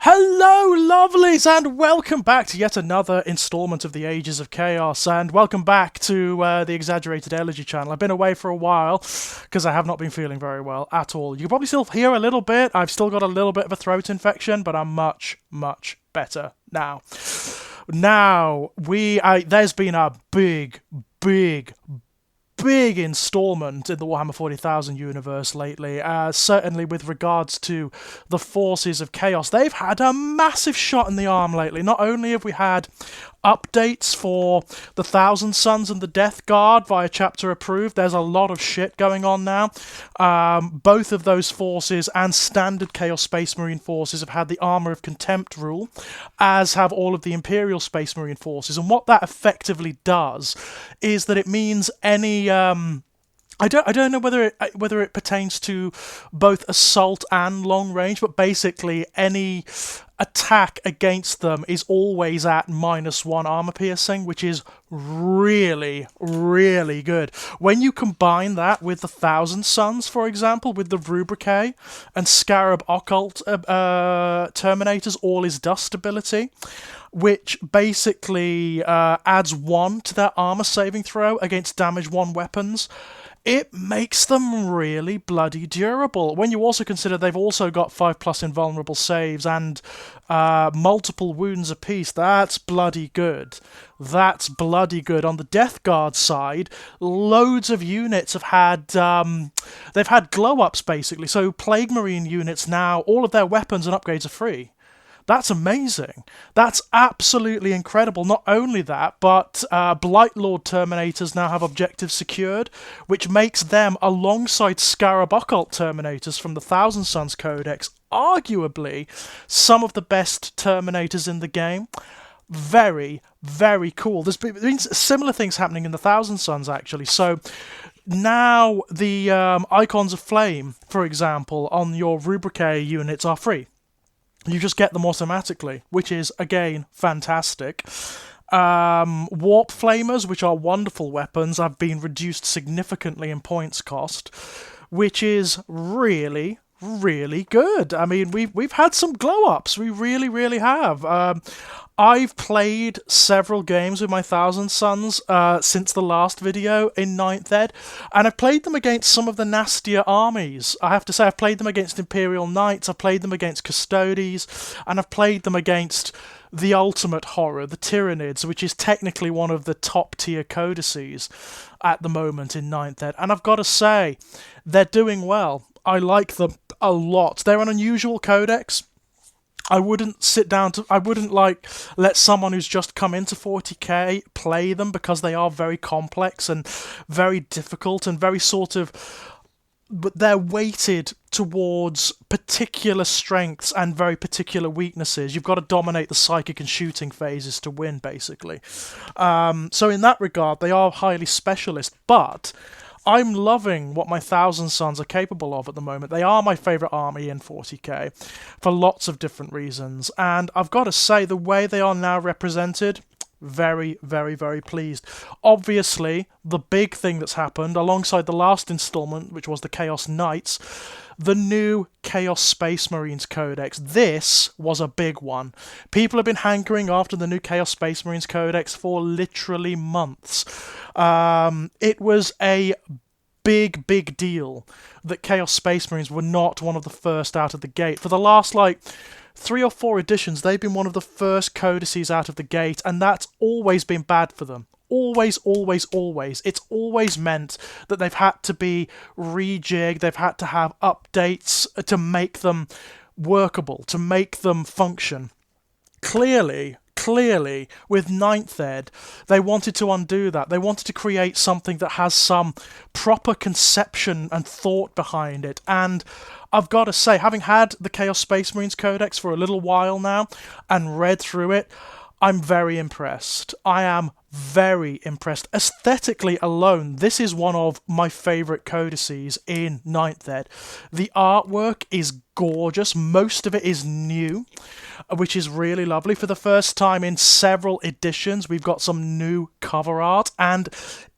Hello, lovelies, and welcome back to yet another installment of the Ages of Chaos, and welcome back to the Exaggerated Elegy channel. I've been away for a while, because I have not been feeling very well at all. You can probably still hear a little bit. I've still got a little bit of a throat infection, but I'm much, much better now. There's been a big installment in the Warhammer 40,000 universe lately, certainly with regards to the forces of chaos. They've had a massive shot in the arm lately. Not only have we had updates for the Thousand Sons and the Death Guard via chapter approved, there's a lot of shit going on now. Both of those forces and standard Chaos Space Marine forces have had the Armour of Contempt rule, as have all of the Imperial Space Marine forces. And what that effectively does is that it means any I don't know whether it pertains to both assault and long range, but basically any attack against them is always at -1 armor piercing, which is really, really good. When you combine that with the Thousand Sons, for example, with the Rubricae and Scarab Occult Terminators All Is Dust ability, which basically adds 1 to their armor saving throw against damage 1 weapons, it makes them really bloody durable. When you also consider they've also got 5+ invulnerable saves and multiple wounds apiece, that's bloody good. That's bloody good. On the Death Guard side, loads of units have had they've had glow-ups basically. So Plague Marine units now, all of their weapons and upgrades are free. That's amazing. That's absolutely incredible. Not only that, but Blightlord Terminators now have objectives secured, which makes them, alongside Scarab Occult Terminators from the Thousand Sons Codex, arguably some of the best Terminators in the game. Very, very cool. There's been similar things happening in the Thousand Sons, actually. So now the Icons of Flame, for example, on your Rubricae units are free. You just get them automatically, which is, again, fantastic. Warp Flamers, which are wonderful weapons, have been reduced significantly in points cost, which is really, really good. I mean, we've had some glow-ups. We really, really have. I've played several games with my Thousand Sons since the last video in 9th Ed, and I've played them against some of the nastier armies. I have to say, I've played them against Imperial Knights, I've played them against Custodes, and I've played them against the ultimate horror, the Tyranids, which is technically one of the top-tier codices at the moment in 9th Ed. And I've got to say, they're doing well. I like them a lot. They're an unusual codex. I wouldn't let someone who's just come into 40k play them, because they are very complex and very difficult and very but they're weighted towards particular strengths and very particular weaknesses. You've got to dominate the psychic and shooting phases to win, basically. So in that regard, they are highly specialist, but I'm loving what my Thousand Sons are capable of at the moment. They are my favourite army in 40k for lots of different reasons, and I've got to say, the way they are now represented, very, very, very pleased. Obviously, the big thing that's happened, alongside the last installment, which was the Chaos Knights, the new Chaos Space Marines Codex. This was a big one. People have been hankering after the new Chaos Space Marines Codex for literally months. It was a big deal that Chaos Space Marines were not one of the first out of the gate. For the last, 3 or 4 editions, they've been one of the first codices out of the gate, and that's always been bad for them. Always, always, always. It's always meant that they've had to be rejigged, they've had to have updates to make them workable, to make them function. Clearly, with 9th Ed, they wanted to undo that. They wanted to create something that has some proper conception and thought behind it. And I've got to say, having had the Chaos Space Marines Codex for a little while now and read through it, I'm very impressed. I am very impressed. Aesthetically alone, this is one of my favourite codices in 9th Ed. The artwork is gorgeous. Most of it is new, which is really lovely. For the first time in several editions, we've got some new cover art, and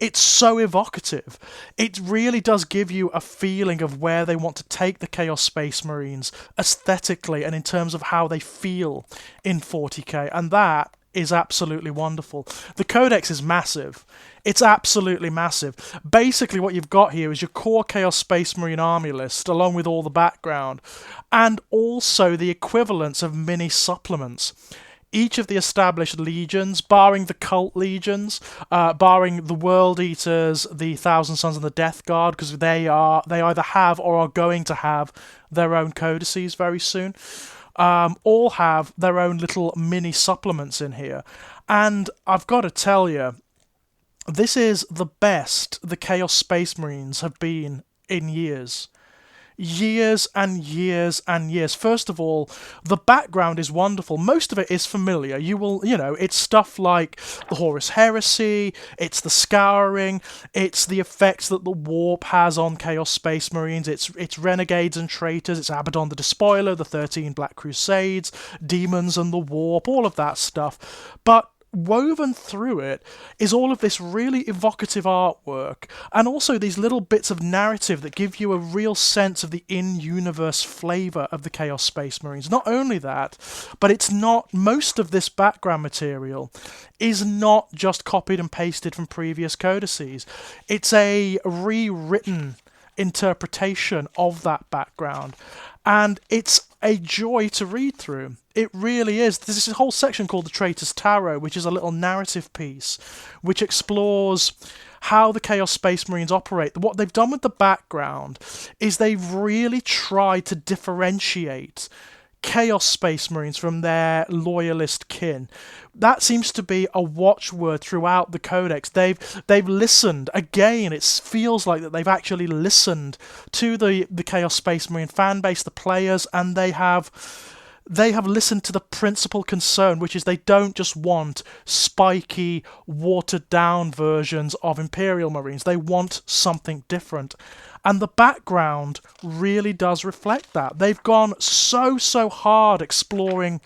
it's so evocative. It really does give you a feeling of where they want to take the Chaos Space Marines aesthetically and in terms of how they feel in 40k, and that is absolutely wonderful. The Codex is massive. It's absolutely massive. Basically what you've got here is your core Chaos Space Marine army list, along with all the background, and also the equivalents of mini supplements. Each of the established legions, barring the cult legions, barring the World Eaters, the Thousand Sons and the Death Guard, because they either have or are going to have their own codices very soon, all have their own little mini supplements in here. And I've got to tell you, this is the best the Chaos Space Marines have been in years. Years and years and years. First of all, the background is wonderful. Most of it is familiar. It's stuff like the Horus Heresy, it's the Scouring, it's the effects that the Warp has on Chaos Space Marines, it's Renegades and Traitors, it's Abaddon the Despoiler, the 13 Black Crusades, Demons and the Warp, all of that stuff. But woven through it is all of this really evocative artwork, and also these little bits of narrative that give you a real sense of the in-universe flavour of the Chaos Space Marines. Not only that, but most of this background material is not just copied and pasted from previous codices. It's a rewritten interpretation of that background, and it's a joy to read through. It really is. There's this whole section called the Traitor's Tarot, which is a little narrative piece which explores how the Chaos Space Marines operate. What they've done with the background is they've really tried to differentiate Chaos Space Marines from their loyalist kin. That seems to be a watchword throughout the Codex. They've listened. Again, it feels like that they've actually listened to the Chaos Space Marine fan base, the players, and they have listened to the principal concern, which is they don't just want spiky, watered-down versions of Imperial Marines. They want something different. And the background really does reflect that. They've gone so hard exploring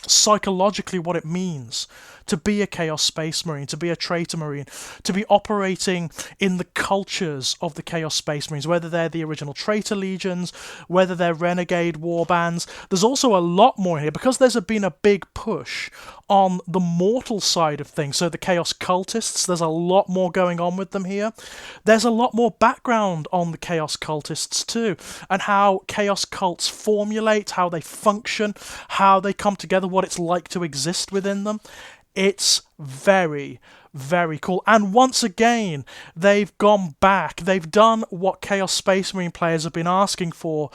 psychologically what it means to be a Chaos Space Marine, to be a Traitor Marine, to be operating in the cultures of the Chaos Space Marines, whether they're the original Traitor Legions, whether they're Renegade Warbands. There's also a lot more here, because there's been a big push on the mortal side of things. So the Chaos Cultists, there's a lot more going on with them here. There's a lot more background on the Chaos Cultists too, and how Chaos Cults formulate, how they function, how they come together, what it's like to exist within them. It's very, very cool. And once again, they've gone back. They've done what Chaos Space Marine players have been asking for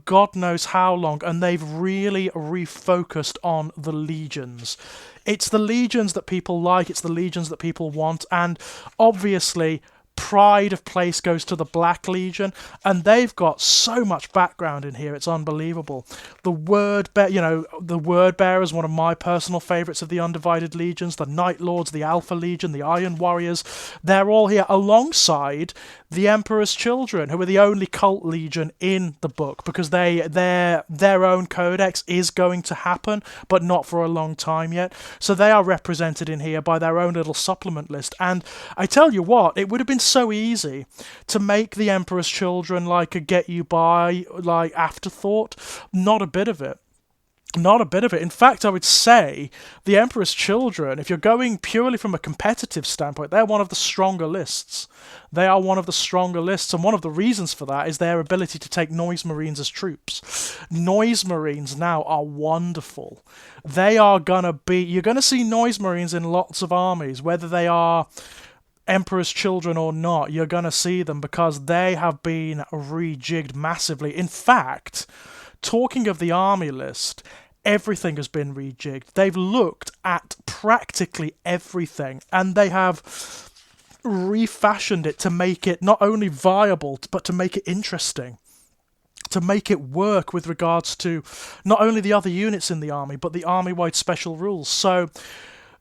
God knows how long, and they've really refocused on the legions. It's the legions that people like, it's the legions that people want, and obviously pride of place goes to the Black Legion, and they've got so much background in here, it's unbelievable. The Word Bearer is one of my personal favourites of the Undivided Legions, the Night Lords, the Alpha Legion, the Iron Warriors, they're all here alongside the Emperor's Children, who are the only cult legion in the book, because their own codex is going to happen, but not for a long time yet. So they are represented in here by their own little supplement list. And I tell you what, it would have been so easy to make the Emperor's Children like a get-you-by, like, afterthought. Not a bit of it. Not a bit of it. In fact, I would say the Emperor's Children, if you're going purely from a competitive standpoint, they're one of the stronger lists. They are one of the stronger lists, and one of the reasons for that is their ability to take Noise Marines as troops. Noise Marines now are wonderful. You're going to see Noise Marines in lots of armies, whether they are Emperor's Children or not. You're going to see them because they have been rejigged massively. In fact, talking of the army list, everything has been rejigged. They've looked at practically everything, and they have refashioned it to make it not only viable, but to make it interesting, to make it work with regards to not only the other units in the army, but the army-wide special rules. So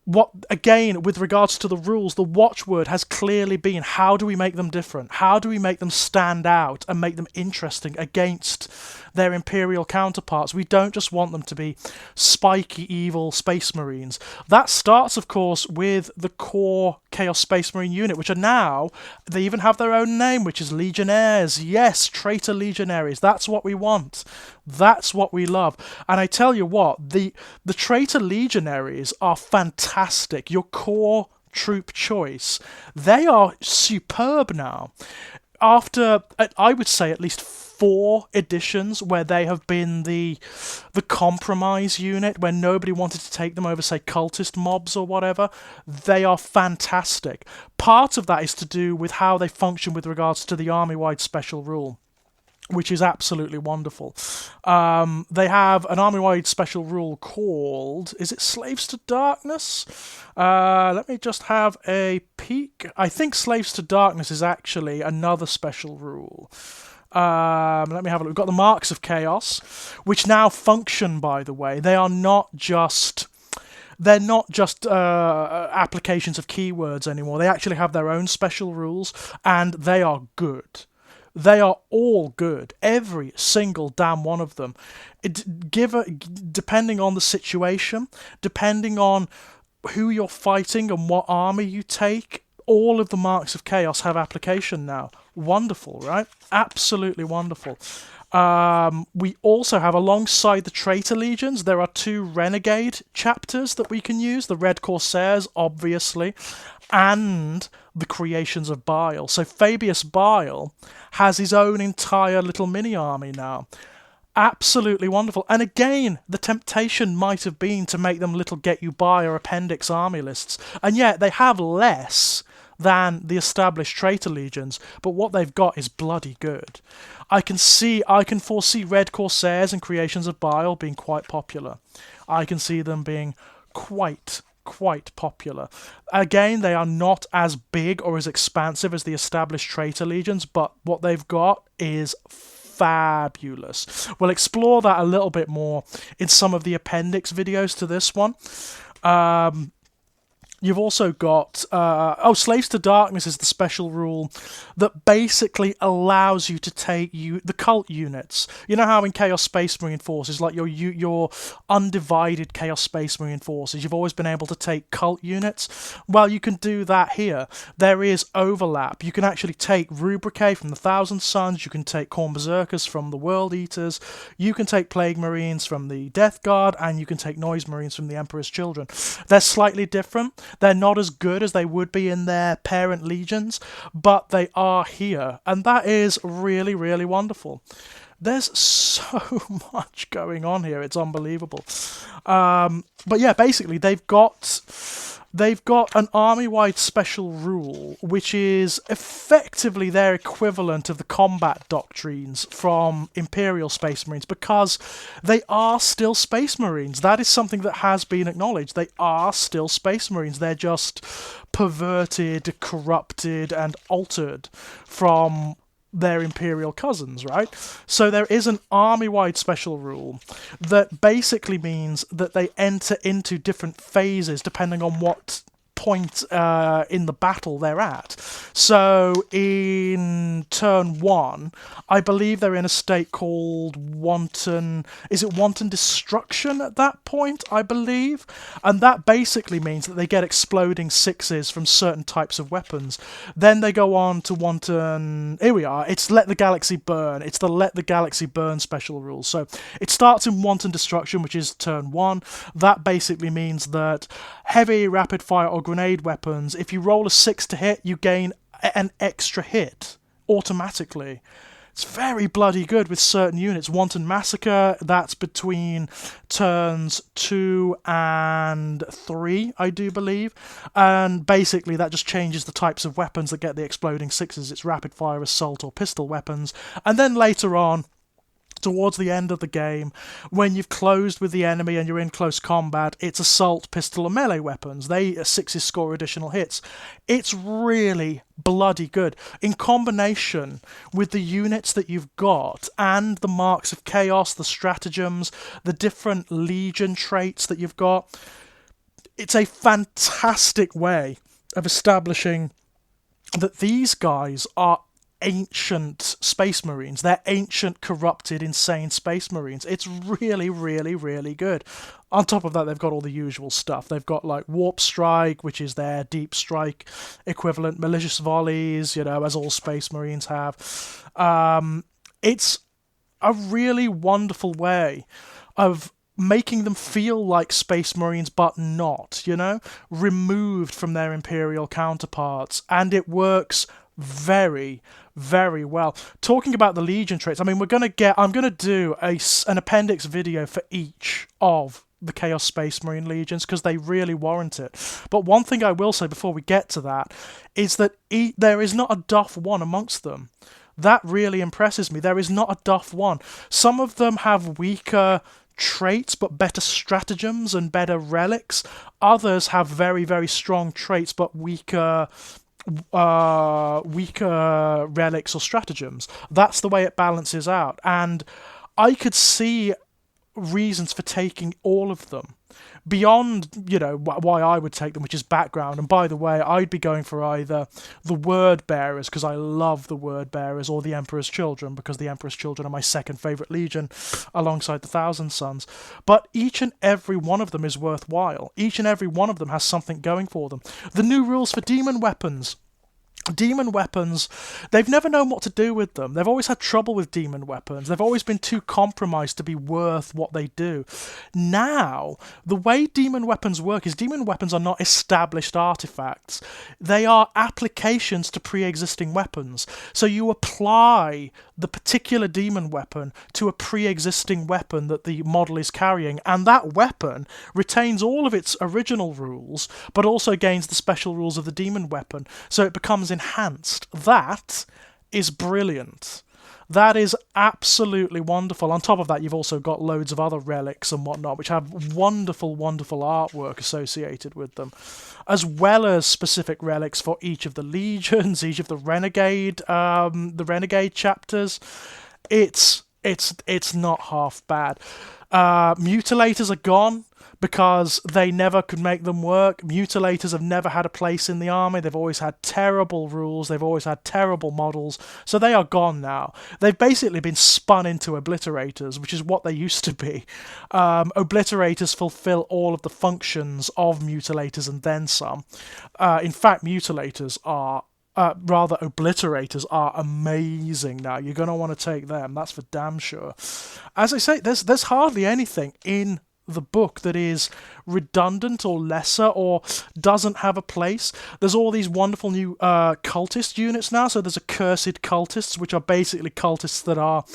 what, again, with regards to the rules, the watchword has clearly been, how do we make them different? How do we make them stand out and make them interesting against their Imperial counterparts? We don't just want them to be spiky, evil Space Marines. That starts, of course, with the core Chaos Space Marine unit, which are now, they even have their own name, which is Legionnaires. Yes, traitor Legionaries. That's what we want. That's what we love. And I tell you what, the traitor Legionaries are fantastic. Your core troop choice. They are superb now. After, I would say, at least 4 editions where they have been the compromise unit, where nobody wanted to take them over, say, cultist mobs or whatever, they are fantastic. Part of that is to do with how they function with regards to the army-wide special rule, which is absolutely wonderful. They have an army-wide special rule called, is it Slaves to Darkness? Let me just have a peek. I think Slaves to Darkness is actually another special rule. Let me have a look. We've got the Marks of Chaos, which now function, by the way. They're not just applications of keywords anymore. They actually have their own special rules, and they are good. They are all good. Every single damn one of them. Depending on the situation, depending on who you're fighting and what army you take, all of the Marks of Chaos have application now. Wonderful, right? Absolutely wonderful. We also have, alongside the Traitor Legions, there are 2 Renegade chapters that we can use. The Red Corsairs, obviously, and the Creations of Bile. So Fabius Bile has his own entire little mini-army now. Absolutely wonderful. And again, the temptation might have been to make them little get-you-by or appendix army lists. And yet, they have less than the established Traitor Legions, but what they've got is bloody good. I can foresee Red Corsairs and Creations of Bile being quite popular. I can see them being quite popular. Again, they are not as big or as expansive as the established Traitor Legions, but what they've got is fabulous. We'll explore that a little bit more in some of the appendix videos to this one. You've also got, Slaves to Darkness is the special rule that basically allows you to take the cult units. You know how in Chaos Space Marine forces, like your undivided Chaos Space Marine forces, you've always been able to take cult units? Well, you can do that here. There is overlap. You can actually take Rubricae from the Thousand Suns, you can take Khorne Berserkers from the World Eaters, you can take Plague Marines from the Death Guard, and you can take Noise Marines from the Emperor's Children. They're slightly different. They're not as good as they would be in their parent legions, but they are here, and that is really, really wonderful. There's so much going on here, it's unbelievable. But yeah, basically, they've got an army-wide special rule, which is effectively their equivalent of the combat doctrines from Imperial Space Marines, because they are still Space Marines. That is something that has been acknowledged. They are still Space Marines. They're just perverted, corrupted, and altered from their Imperial cousins, right? So there is an army-wide special rule that basically means that they enter into different phases depending on what point in the battle they're at. So in turn 1, I believe they're in a state called wanton destruction at that point, I believe, and that basically means that they get exploding 6s from certain types of weapons. Then they go on to wanton, here we are, it's Let the Galaxy Burn. It's the Let the Galaxy Burn special rule. So it starts in wanton destruction, which is turn 1. That basically means that heavy rapid fire or grenade weapons, if you roll a 6 to hit, you gain an extra hit automatically. It's very bloody good with certain units. Wanton Massacre, that's between turns 2 and 3, I do believe. And basically that just changes the types of weapons that get the exploding 6s. It's rapid fire, assault, or pistol weapons. And then later on, towards the end of the game, when you've closed with the enemy and you're in close combat, it's assault, pistol, or melee weapons. They 6s score additional hits. It's really bloody good. In combination with the units that you've got and the Marks of Chaos, the stratagems, the different legion traits that you've got, it's a fantastic way of establishing that these guys are ancient space marines. They're ancient, corrupted, insane space marines. It's really, really, really good. On top of that, they've got all the usual stuff. They've got like warp strike, which is their deep strike equivalent, malicious volleys, as all space marines have. It's a really wonderful way of making them feel like space marines but not, removed from their imperial counterparts, and it works very, very well. Talking about the Legion traits, I mean, I'm going to do an appendix video for each of the Chaos Space Marine Legions because they really warrant it. But one thing I will say before we get to that is that there is not a duff one amongst them. That really impresses me. There is not a duff one. Some of them have weaker traits but better stratagems and better relics. Others have very, very strong traits but weaker relics or stratagems. That's the way it balances out, and I could see reasons for taking all of them beyond why I would take them, which is background. And by the way, I'd be going for either the Word Bearers, because I love the Word Bearers, or the Emperor's Children, because the Emperor's Children are my second favourite Legion alongside the Thousand Sons. But each and every one of them is worthwhile. Each and every one of them has something going for them. The new rules for demon weapons. Demon weapons, they've never known what to do with them. They've always had trouble with demon weapons. They've always been too compromised to be worth what they do. Now, the way demon weapons work is demon weapons are not established artifacts. They are applications to pre-existing weapons. So you apply the particular demon weapon to a pre-existing weapon that the model is carrying, and that weapon retains all of its original rules, but also gains the special rules of the demon weapon. So it becomes enhanced. That is brilliant. That is absolutely wonderful. On top of that, you've also got loads of other relics and whatnot, which have wonderful, wonderful artwork associated with them, as well as specific relics for each of the legions, each of the renegade chapters. It's not half bad. Mutilators are gone, because they never could make them work. Mutilators have never had a place in the army. They've always had terrible rules. They've always had terrible models. So they are gone now. They've basically been spun into Obliterators, which is what they used to be. Obliterators fulfill all of the functions of Mutilators and then some. In fact, Mutilators are... Obliterators are amazing now. You're going to want to take them. That's for damn sure. As I say, there's hardly anything in the book that is redundant or lesser or doesn't have a place. There's all these wonderful new cultist units now. So there's accursed cultists, which are basically cultists that are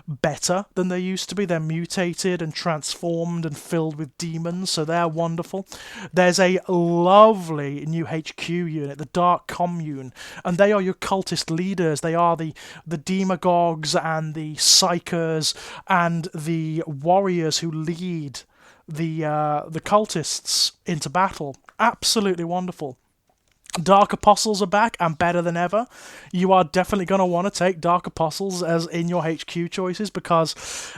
better than they used to be. They're mutated and transformed and filled with demons, so they're wonderful. There's a lovely new HQ unit, the Dark Commune, and they are your cultist leaders. They are the demagogues and the psychers and the warriors who lead the cultists into battle. Absolutely wonderful. Dark Apostles are back and better than ever. You are definitely going to want to take Dark Apostles as in your HQ choices because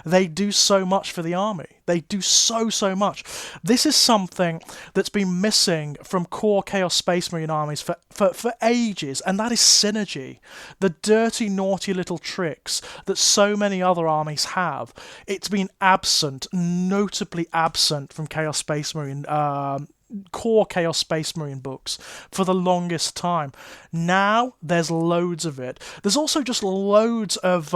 they do so much for the army. They do so much. This is something that's been missing from core Chaos Space Marine armies for ages, and that is synergy. The dirty, naughty little tricks that so many other armies have. It's been absent, notably absent from Chaos Space Marine core Chaos Space Marine books for the longest time. Now there's loads of it. There's also just loads of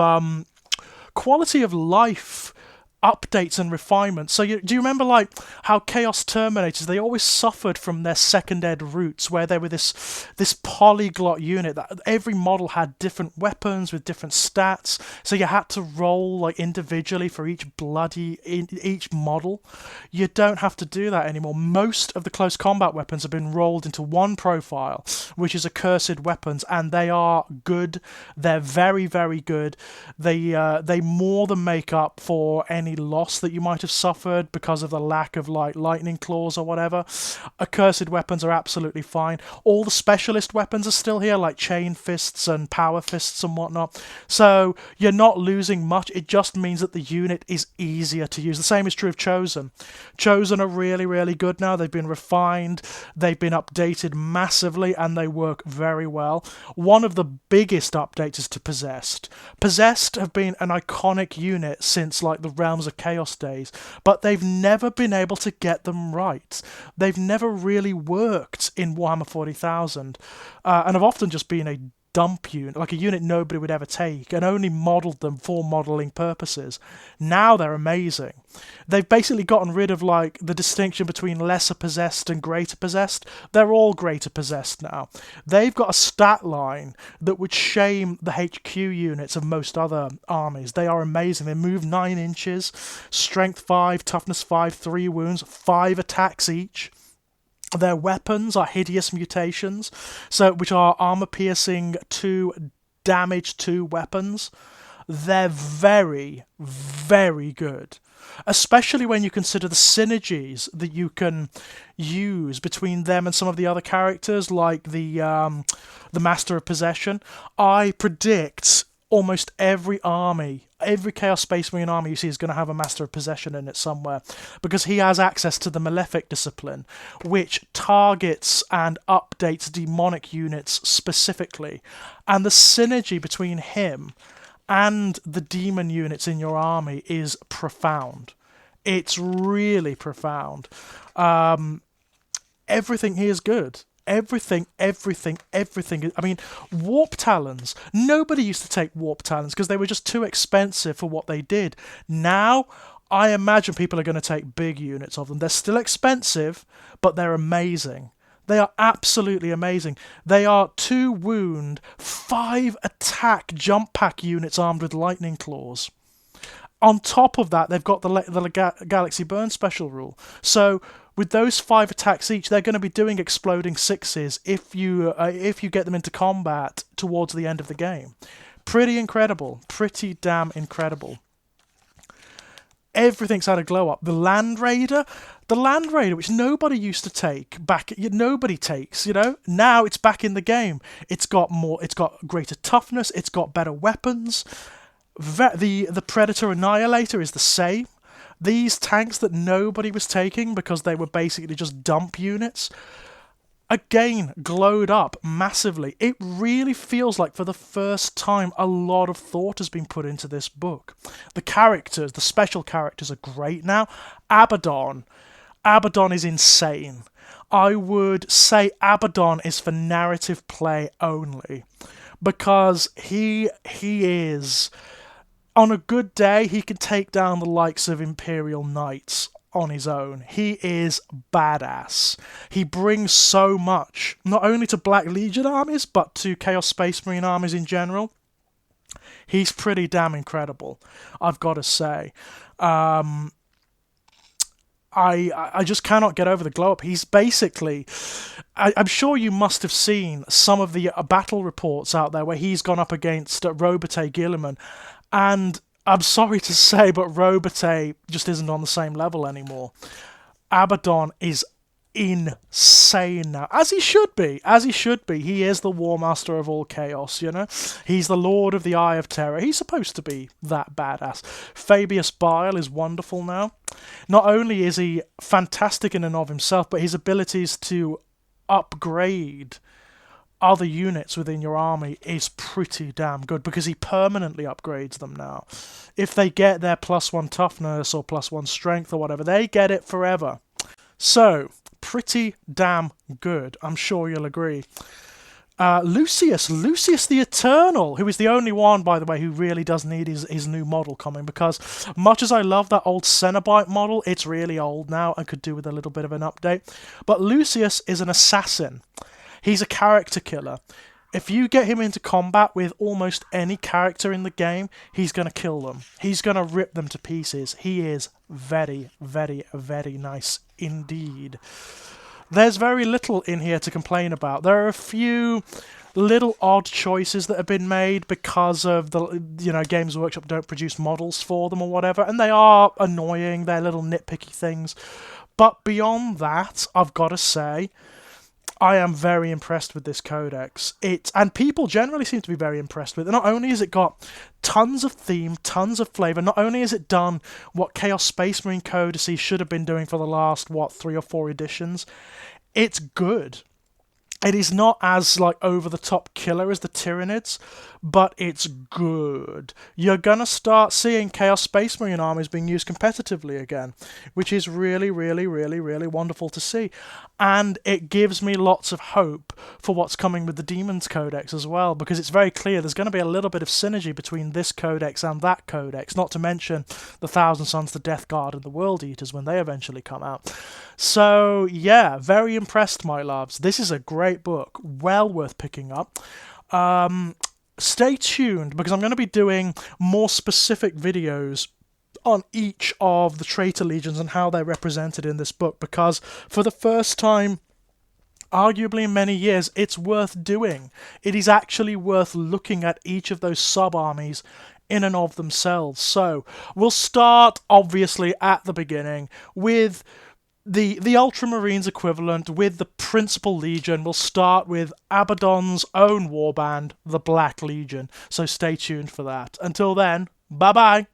quality of life updates and refinements. So do you remember like how Chaos Terminators, they always suffered from their second ed roots, where they were this polyglot unit that every model had different weapons with different stats, so you had to roll like individually for each model. You don't have to do that anymore. Most of the close combat weapons have been rolled into one profile, which is accursed weapons, and they are good. They're very, very good. They more than make up for any any loss that you might have suffered because of the lack of like lightning claws or whatever. Accursed weapons are absolutely fine. All the specialist weapons are still here, like chain fists and power fists and whatnot. So you're not losing much. It just means that the unit is easier to use. The same is true of Chosen. Chosen are really, really good now. They've been refined, they've been updated massively, and they work very well. One of the biggest updates is to Possessed. Possessed have been an iconic unit since like the Realms of Chaos days, but they've never been able to get them right. They've never really worked in Warhammer 40,000, and have often just been a dump unit, like a unit nobody would ever take, and only modelled them for modelling purposes. Now they're amazing. They've basically gotten rid of like the distinction between lesser possessed and greater possessed. They're all greater possessed now. They've got a stat line that would shame the HQ units of most other armies. They are amazing. They move 9 inches, strength 5, toughness 5, 3 wounds, 5 attacks each. Their weapons are hideous mutations, which are armor-piercing 2, damage 2 weapons. They're very, very good, especially when you consider the synergies that you can use between them and some of the other characters, like the Master of Possession. I predict almost every Chaos Space Marine army you see is going to have a Master of Possession in it somewhere, because he has access to the Malefic discipline, which targets and updates demonic units specifically. And the synergy between him and the demon units in your army is profound. It's really profound. Everything here is good. Everything. I mean, Warp Talons. Nobody used to take Warp Talons because they were just too expensive for what they did. Now, I imagine people are going to take big units of them. They're still expensive, but they're amazing. They are absolutely amazing. They are 2 wound, 5 attack jump pack units armed with lightning claws. On top of that, they've got the Galaxy Burn special rule. So with those 5 attacks each, they're going to be doing exploding 6s if you get them into combat towards the end of the game. Pretty incredible. Pretty damn incredible. Everything's had a glow up. The Land Raider, which nobody used to take nobody takes, now it's back in the game. It's got greater toughness, it's got better weapons. The Predator Annihilator is the same. These tanks that nobody was taking because they were basically just dump units, again, glowed up massively. It really feels like for the first time a lot of thought has been put into this book. The special characters are great now. Abaddon is insane. I would say Abaddon is for narrative play only, because he is... On a good day, he can take down the likes of Imperial Knights on his own. He is badass. He brings so much, not only to Black Legion armies, but to Chaos Space Marine armies in general. He's pretty damn incredible, I've got to say. I just cannot get over the glow up. He's basically... I'm sure you must have seen some of the battle reports out there where he's gone up against Robert Guilliman. And I'm sorry to say, but Robert just isn't on the same level anymore. Abaddon is insane now, as he should be. He is the War Master of all chaos, He's the Lord of the Eye of Terror. He's supposed to be that badass. Fabius Bile is wonderful now. Not only is he fantastic in and of himself, but his abilities to upgrade other units within your army is pretty damn good, because he permanently upgrades them now. If they get their +1 toughness or +1 strength or whatever, they get it forever. So, pretty damn good. I'm sure you'll agree. Lucius the Eternal, who is the only one, by the way, who really does need his new model coming, because much as I love that old Cenobite model, it's really old now and could do with a little bit of an update. But Lucius is an assassin. He's a character killer. If you get him into combat with almost any character in the game, he's going to kill them. He's going to rip them to pieces. He is very, very, very nice indeed. There's very little in here to complain about. There are a few little odd choices that have been made because of Games Workshop don't produce models for them or whatever, and they are annoying. They're little nitpicky things. But beyond that, I've got to say, I am very impressed with this codex. And people generally seem to be very impressed with it. Not only has it got tons of theme, tons of flavour, not only has it done what Chaos Space Marine Codices should have been doing for the last, 3 or 4 editions, it's good. It is not as over-the-top killer as the Tyranids, but it's good. You're going to start seeing Chaos Space Marine armies being used competitively again, which is really, really, really, really wonderful to see. And it gives me lots of hope for what's coming with the Demons Codex as well, because it's very clear there's going to be a little bit of synergy between this codex and that codex, not to mention the Thousand Sons, the Death Guard, and the World Eaters when they eventually come out. So, yeah, very impressed, my loves. This is a great book, well worth picking up. Stay tuned, because I'm going to be doing more specific videos on each of the traitor legions and how they're represented in this book, because for the first time, arguably in many years, it's worth doing. It is actually worth looking at each of those sub-armies in and of themselves. So, we'll start, obviously, at the beginning with the Ultramarines equivalent, with the Principal Legion. We'll start with Abaddon's own warband, the Black Legion. So stay tuned for that. Until then, bye-bye!